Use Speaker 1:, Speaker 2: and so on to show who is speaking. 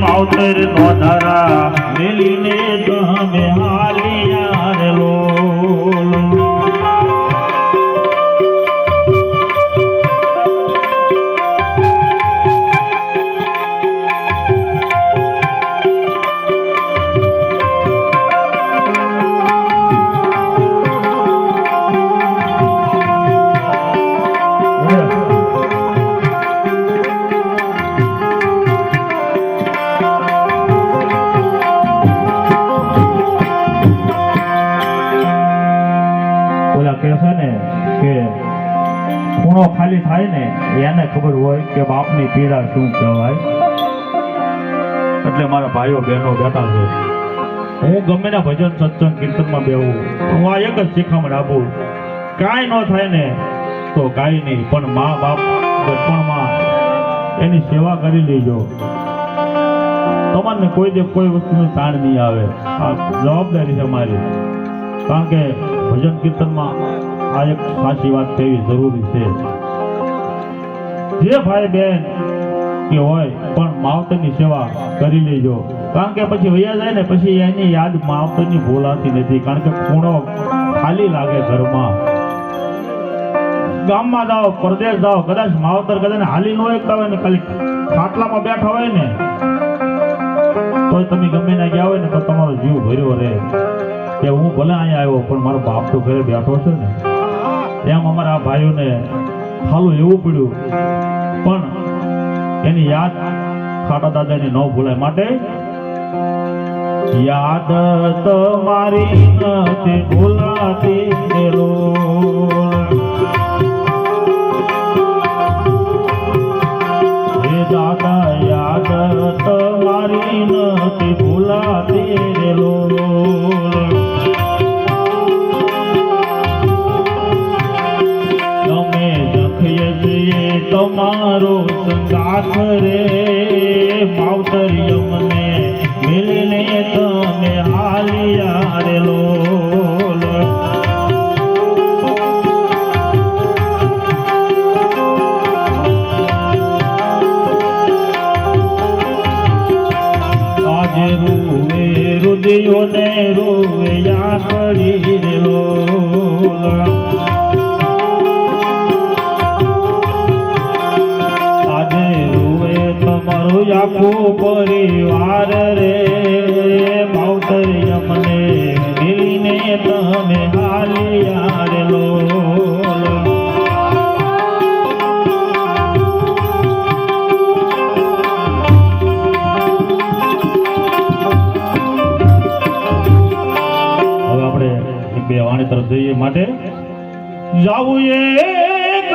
Speaker 1: માવતર નો ધારા મેલીને તમે હાલિયા રે લોલ ખૂણો ખાલી થાય ને એને ખબર હોય કે બાપની પીડા શું કહેવાય. એટલે મારા ભાઈઓ બહેનો બેઠા છે, હું ગમે ના ભજન સત્સંગ કીર્તનમાં બેહું, હું આ એક જ શીખામણ આપું, કાંઈ ન થાય ને તો કાંઈ નહીં, પણ મા બાપ બચપણમાં એની સેવા કરી લેજો. તમારે કોઈ દે કોઈ વસ્તુનું તાણ નહીં આવે. આ જવાબદારી છે મારી, કારણ કે ભજન કીર્તનમાં આ એક સાચી વાત કહેવી જરૂરી છે. જે ભાઈ બહેન કે હોય પણ માવતરની સેવા કરી લેજો, કારણ કે પછી વયા જાય ને પછી એની યાદ માવતરની ભૂલાતી નથી, કારણ કે ખૂણો ખાલી લાગે ઘરમાં. ગામમાં જાઓ, પરદેશ જાઓ, કદાચ માવતર કદાચ હાલી ન એકતા હોય ને, ખાલી ખાટલામાં બેઠા હોય ને તો તમે ગમે ના ગયા હોય ને તો તમારો જીવ ભર્યો રહે કે હું ભલે અહીંયા આવ્યો પણ મારો બાપ તો ઘરે બેઠો છે ને. એમ અમારા ભાઈઓને ખાલું એવું પડ્યું, પણ એની યાદ ખાટા દાદાની ન ભૂલાય માટે યાદ તમારી નથી ભૂલાતી હે દાદા, યાદ તમારી નથી ભૂલાતી તમારો સંગાથ રે માવતર યમને મિલને તમે હાલિયા રે લોલ. આજે રૂવે રુદિયોને રોવે યાકડી રે લોલ. આખો પરિવાર રે માવતર યમને મિલીને તમે હાલિયા રે લોલ. હવે આપણે બે વાણી તરફ જઈએ માટે જાવું એક